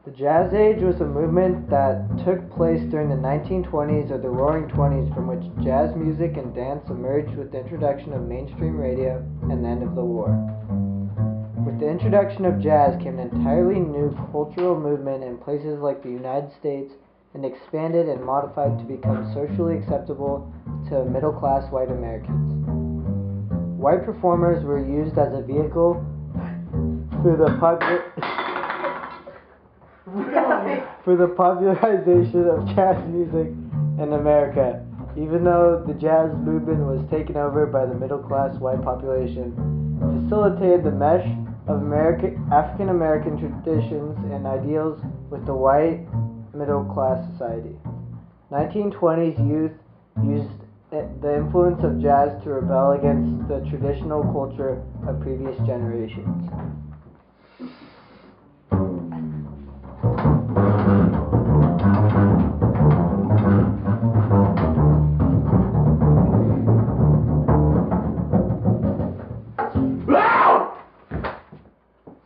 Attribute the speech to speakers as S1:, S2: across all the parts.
S1: The Jazz Age was a movement that took place during the 1920s or the Roaring Twenties, from which jazz music and dance emerged with the introduction of mainstream radio and the end of the war. With the introduction of jazz came an entirely new cultural movement in places like the United States, and expanded and modified to become socially acceptable to middle-class white Americans. White performers were used as a vehicle for the popularization of jazz music in America. Even though the jazz movement was taken over by the middle-class white population, it facilitated the mesh of African American traditions and ideals with the white middle-class society. 1920s youth used the influence of jazz to rebel against the traditional culture of previous generations.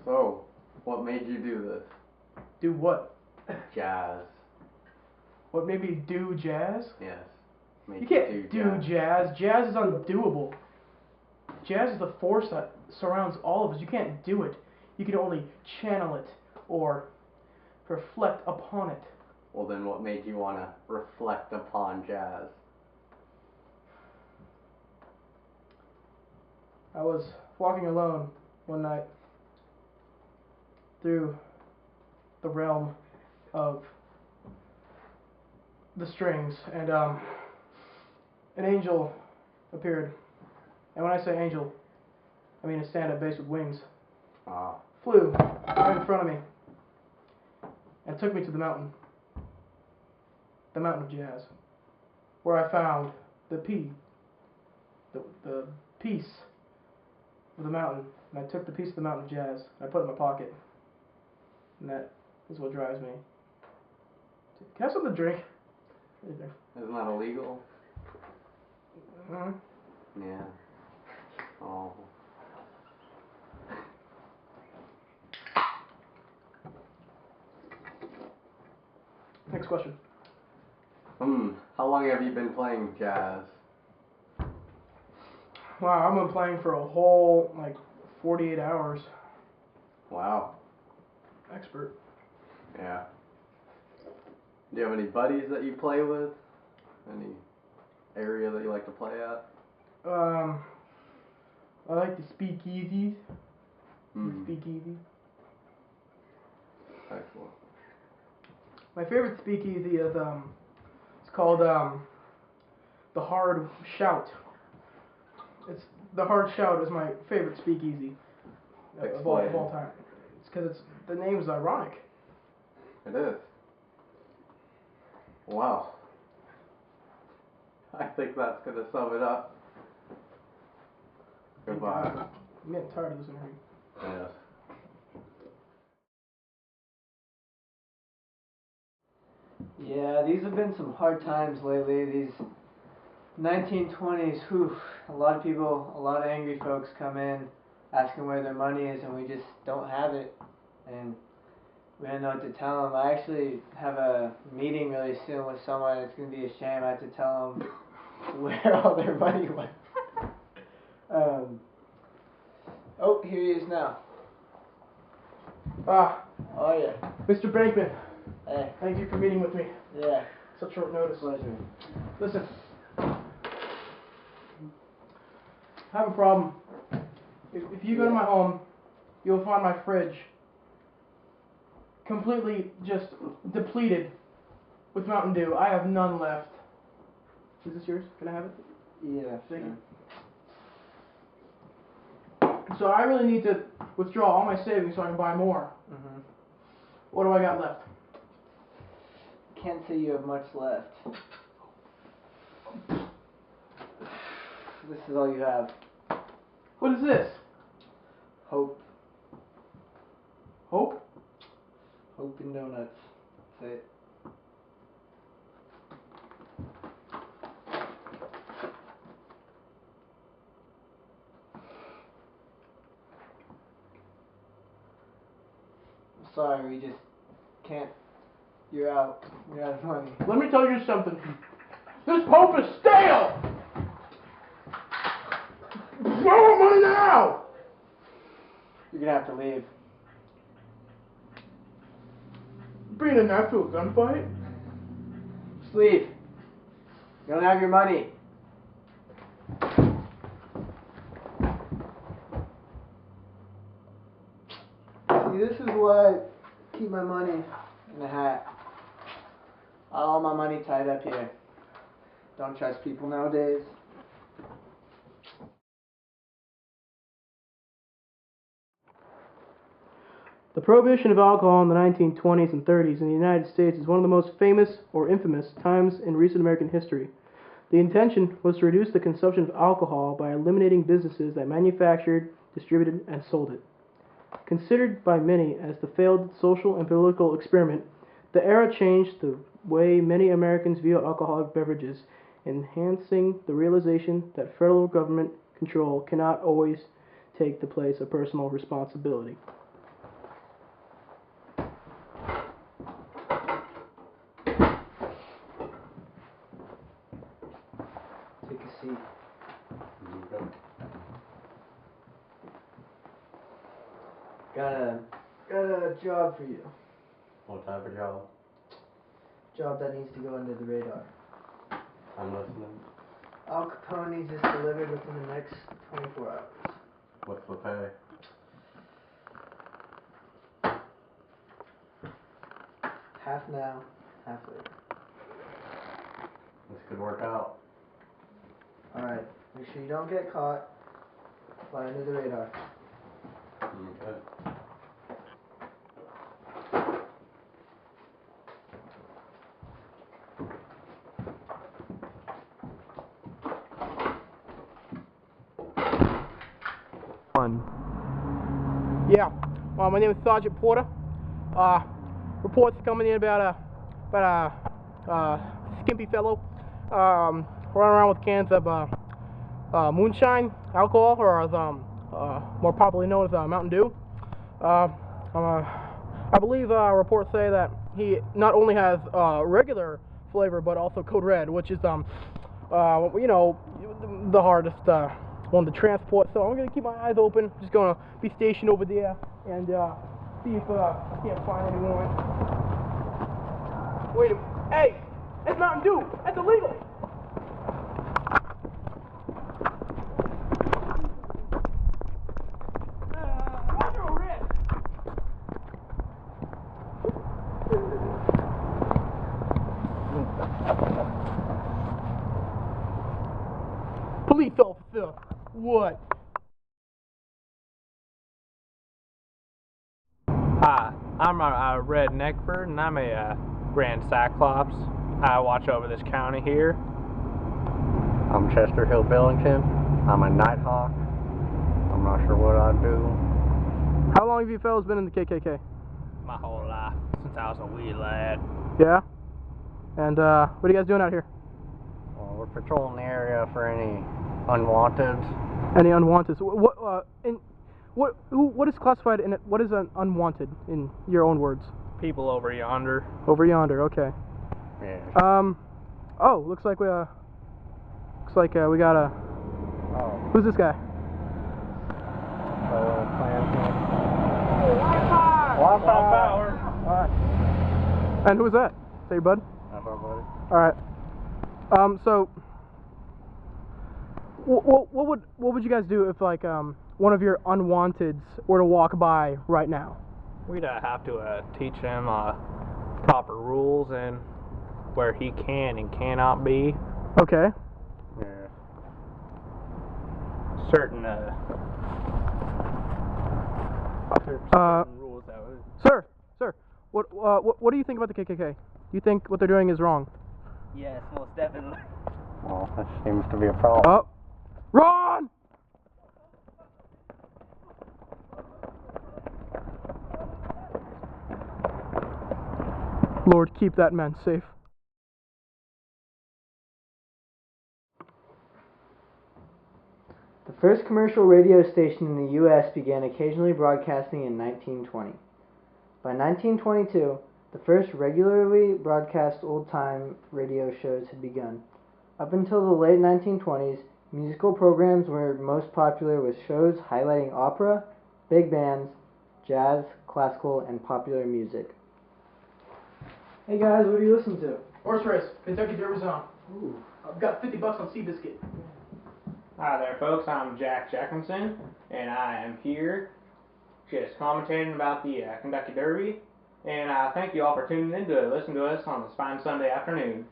S2: So, what made you do this?
S3: Do what?
S2: Jazz.
S3: What made me do jazz?
S2: Yes.
S3: You can't do jazz. Jazz is undoable. Jazz is the force that surrounds all of us. You can't do it. You can only channel it or reflect upon it.
S2: Well, then what made you want to reflect upon jazz?
S3: I was walking alone one night through the realm of the strings, and an angel appeared. And when I say angel, I mean a stand-up bass with wings. Flew right in front of me and took me to the mountain of jazz, where I found the piece of the mountain, and I took the piece of the mountain of jazz and I put it in my pocket, and that is what drives me. Can I have something to drink?
S2: Isn't that illegal?
S3: Mm-hmm.
S2: Yeah. Oh.
S3: Next question.
S2: How long have you been playing jazz?
S3: Wow, I've been playing for a whole, 48 hours.
S2: Wow.
S3: Expert.
S2: Yeah. Do you have any buddies that you play with? Any area that you like to play at?
S3: I like the speakeasies. Speakeasy.
S2: Excellent.
S3: My favorite speakeasy is it's called the Hard Shout. The Hard Shout is my favorite speakeasy of all time. It's because the name is ironic.
S2: It is. Wow. I think that's gonna sum it up. Goodbye.
S3: I'm getting tired of this interview.
S2: Yes.
S1: Yeah, these have been some hard times lately. These 1920s, a lot of people, a lot of angry folks come in asking where their money is, and we just don't have it. And we don't know what to tell them. I actually have a meeting really soon with someone. It's going to be a shame. I have to tell them where all their money went. Oh, here he is now.
S3: Oh
S1: yeah.
S3: Mr. Bankman.
S1: Hey.
S3: Thank you for meeting with me.
S1: Yeah.
S3: Such short notice.
S1: Pleasure.
S3: Listen. I have a problem. If you go to my home, you'll find my fridge completely just depleted with Mountain Dew. I have none left. Is this yours? Can I have it?
S1: Yeah.
S3: Thank you. So I really need to withdraw all my savings so I can buy more.
S1: Mm-hmm.
S3: What do I got left?
S1: Can't say you have much left. This is all you have.
S3: What is this?
S1: Hope.
S3: Hope?
S1: Hope and donuts. That's it. Sorry, we just Can't. You're out. You're out of money.
S3: Let me tell you something. This Pope is stale! Throw money now!
S1: You're gonna have to leave.
S3: Bringing a knife to a gunfight?
S1: Just leave. You don't have your money. See, this is why I keep my money in a hat. All my money tied up here. Don't trust people nowadays.
S3: The prohibition of alcohol in the 1920s and 30s in the United States is one of the most famous or infamous times in recent American history. The intention was to reduce the consumption of alcohol by eliminating businesses that manufactured, distributed, and sold it. Considered by many as the failed social and political experiment, the era changed the way many Americans view alcoholic beverages, enhancing the realization that federal government control cannot always take the place of personal responsibility.
S1: Take a seat. Got a job for you.
S2: What type of job?
S1: Job that needs to go under the radar.
S2: I'm listening.
S1: Al Capone's is delivered within the next 24 hours.
S2: What's the pay?
S1: Half now, half later.
S2: This could work out.
S1: Alright, make sure you don't get caught. Fly under the radar.
S2: Okay.
S3: Yeah. My name is Sergeant Porter. Reports coming in about a skimpy fellow running around with cans of moonshine alcohol, or more popularly known as Mountain Dew. I believe reports say that he not only has regular flavor but also Code Red, which is you know, the hardest one to transport. So I'm gonna keep my eyes open. Just gonna be stationed over there and see if I can't find anyone. Wait a minute. Hey, that's Mountain Dew. That's illegal. What's your risk? Police officer, what?
S4: Hi, I'm Red Neckford, and I'm a Grand Cyclops. I watch over this county here.
S2: I'm Chester Hill Billington. I'm a Nighthawk. I'm not sure what I'd do.
S3: How long have you fellas been in the KKK?
S4: My whole life, since I was a wee lad.
S3: Yeah? And what are you guys doing out here?
S2: Well, we're patrolling the area for any unwanted.
S3: Any unwanted? What is classified in it? What is an unwanted in your own words?
S4: People over yonder.
S3: Over yonder, okay.
S2: Yeah.
S3: Oh, looks like we got a.
S2: Oh.
S3: Who's this guy?
S2: One power.
S3: Alright. And who is that? Is that your bud?
S2: That's our buddy.
S3: Alright. So, what would you guys do if like one of your unwanteds were to walk by right now?
S4: We'd have to teach him proper rules and where he can and cannot be.
S3: Okay.
S2: Yeah.
S4: Certain rules that would.
S3: Sir, what do you think about the KKK? Do you think what they're doing is wrong?
S4: Yes, most definitely.
S2: Well, that seems to be a problem.
S3: Oh, run! Lord, keep that man safe.
S1: The first commercial radio station in the U.S. began occasionally broadcasting in 1920. By 1922, The first regularly broadcast old-time radio shows had begun. Up until the late 1920s, musical programs were most popular with shows highlighting opera, big bands, jazz, classical, and popular music. Hey guys, what do you listen to?
S3: Horse race, Kentucky Derby song.
S1: Ooh.
S3: I've got $50 on Seabiscuit.
S4: Hi there, folks. I'm Jack Jackinson, and I am here just commentating about the Kentucky Derby. And thank you all for tuning in to listen to us on this fine Sunday afternoon.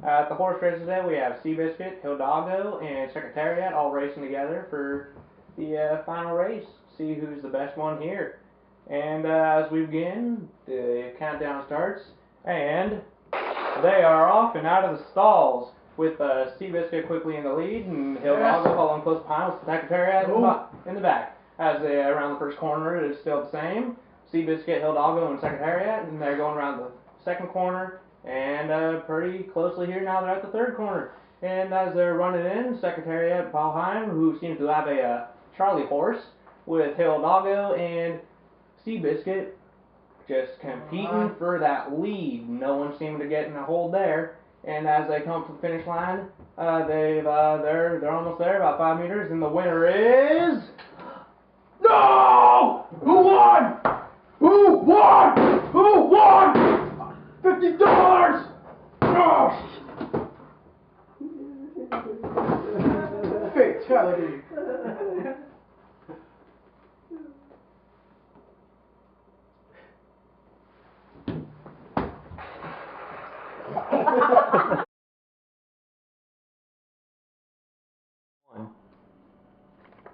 S4: At the horse race today, we have Seabiscuit, Hidalgo, and Secretariat all racing together for the final race. See who's the best one here. And as we begin, the countdown starts, and they are off and out of the stalls, with Seabiscuit quickly in the lead, and Hidalgo following close behind with Secretariat in the back. As they around the first corner, it is still the same. Seabiscuit, Hidalgo, and Secretariat, and they're going around the second corner, and pretty closely here now they're at the third corner. And as they're running in, Secretariat behind, who seems to have a Charlie horse, with Hidalgo and Seabiscuit just competing for that lead. No one seemed to get in a hold there. And as they come to the finish line, they're almost there, about 5 meters, and the winner is... No! Who won? Who won? Who won? $50! Oh!
S3: Fatality.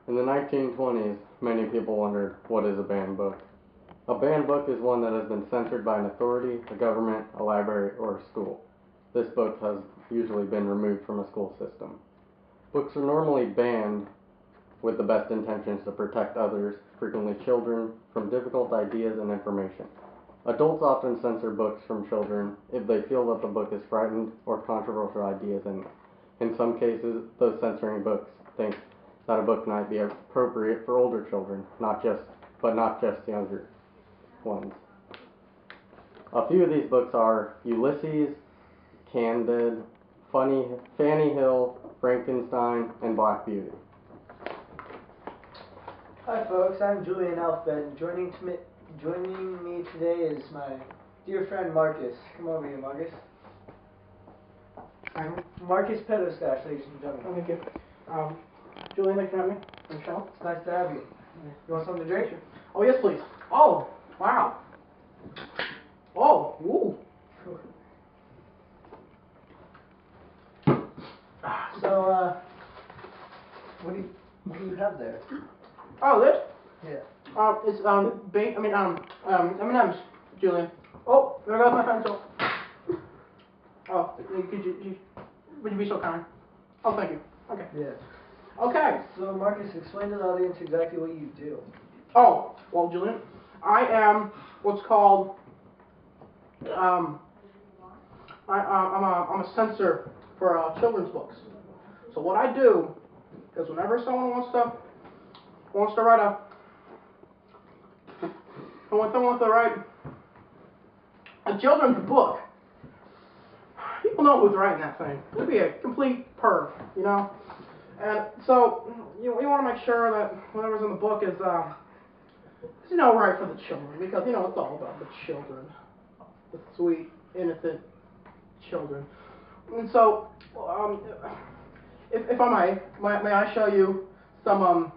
S2: In the 1920s, many people wondered, what is a banned book? A banned book is one that has been censored by an authority, a government, a library, or a school. This book has usually been removed from a school system. Books are normally banned with the best intentions to protect others, frequently children, from difficult ideas and information. Adults often censor books from children if they feel that the book is frightened or controversial ideas in it. In some cases, those censoring books think that a book might be appropriate for older children, but not just younger ones. A few of these books are Ulysses, Candide, Fanny Hill, Frankenstein, and Black Beauty.
S1: Hi folks, I'm Julian Elfben. Joining me today is my dear friend Marcus. Come over here, Marcus. Marcus Pedostash, ladies and gentlemen.
S3: Thank you. Julian, thanks for having me. Michelle.
S1: It's nice to have you. You want something to drink?
S3: Oh, yes, please. Oh, wow. Oh, woo.
S1: So, what do you have there?
S3: Oh, this?
S1: Yeah.
S3: It's, M&M's, Julian. Oh, there goes my pencil. Oh, would you be so kind? Oh, thank you. Okay.
S1: Yeah.
S3: Okay.
S1: So, Marcus, explain to the audience exactly what you do.
S3: Oh, well, Julian, I am what's called, I'm a censor for children's books. So what I do is whenever someone wants to write a children's book, people know who's writing that thing. It'd be a complete perv, you know. And so you want to make sure that whatever's in the book is right for the children, because it's all about the children, the sweet, innocent children. And so, if I may I show you some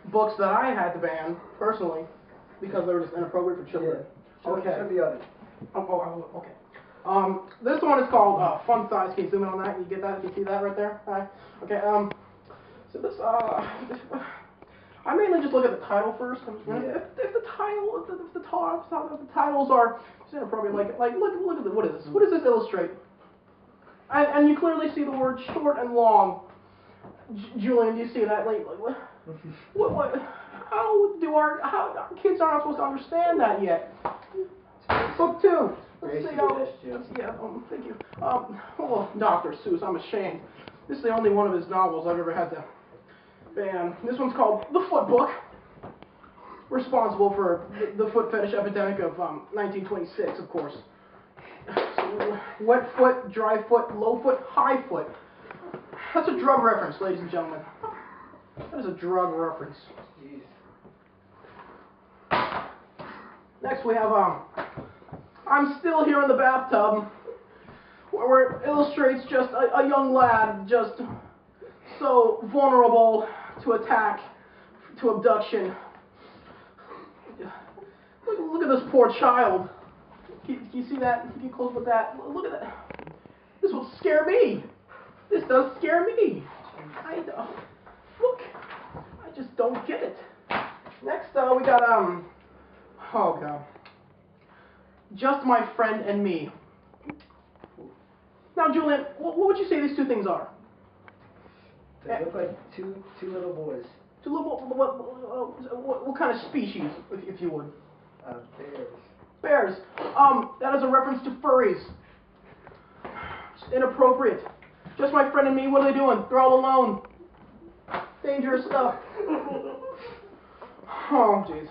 S3: books that I had to ban personally because they were just inappropriate for children.
S1: Yeah.
S3: Okay.
S1: Show the audience.
S3: Okay. This one is called Fun Size. Can you zoom in on that? Can you get that? Can you see that right there? All right. Okay. So this I mainly just look at the title first. If the titles are inappropriate, like look at what is this? What does this illustrate? And you clearly see the word short and long. Julian, do you see that? Like what? How our kids aren't supposed to understand that yet? Book 2. Let's see how. Thank you. Oh, Dr. Seuss, I'm ashamed. This is the only one of his novels I've ever had to ban. This one's called The Foot Book. responsible for the foot fetish epidemic of 1926, of course. So, wet foot, dry foot, low foot, high foot. That's a drug reference, ladies and gentlemen. That is a drug reference.
S1: Jeez.
S3: Next we have I'm Still Here in the Bathtub, where it illustrates just a young lad just so vulnerable to attack, to abduction. Look at this poor child. Can you see that? Get close with that. Look at that. This will scare me. This does scare me. Look. I just don't get it. Next, we got oh god. Just My Friend and Me. Now, Julian, what would you say these two things are?
S1: They look like two little boys.
S3: Two little. What kind of species, if you would?
S1: Bears.
S3: Bears. That is a reference to furries. It's inappropriate. Just My Friend and Me, what are they doing? They're all alone. Dangerous stuff. Oh, jeez.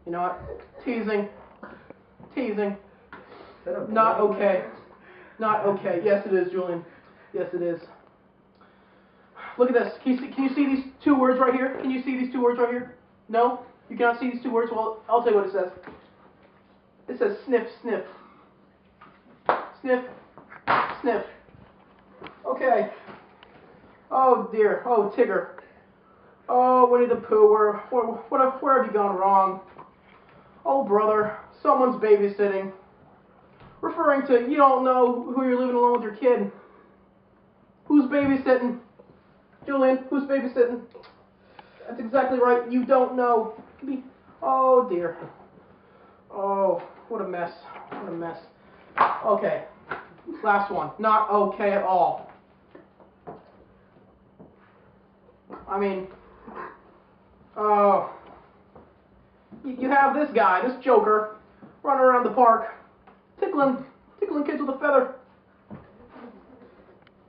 S3: You know what? Teasing. Not okay. Not okay. Yes, it is, Julian. Yes, it is. Look at this. Can you see these two words right here? Can you see these two words right here? No? You cannot see these two words? Well, I'll tell you what it says. It says sniff, sniff. Sniff, sniff. Okay. Oh dear. Oh, Tigger. Oh, Winnie the Pooh. Where have you gone wrong? Oh, brother. Someone's babysitting. Referring to, you don't know who you're living alone with your kid. Who's babysitting? Julian, who's babysitting? That's exactly right. You don't know. Oh, dear. Oh, what a mess. What a mess. Okay. Last one. Not okay at all. I mean, you have this guy, this joker, running around the park, tickling kids with a feather.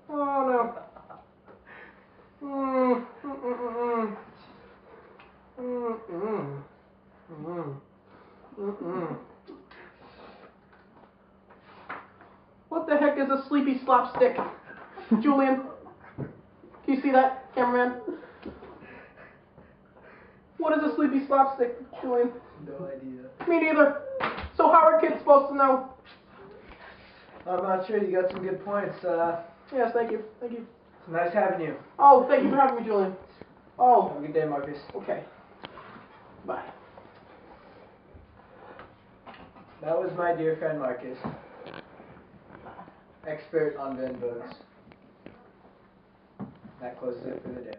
S3: Oh, no. What the heck is a sleepy slapstick? Julian? Can you see that, cameraman? What is a sleepy slapstick, Julian?
S1: No idea.
S3: Me neither. So how are kids supposed to know?
S1: I'm not sure. You got some good points.
S3: Yes, thank you. Thank you.
S1: It's nice having you.
S3: Oh, thank you for having me, Julian. Oh.
S1: Have a good day, Marcus.
S3: Okay. Bye.
S1: That was my dear friend Marcus, expert on Ben books. That closes it for the day.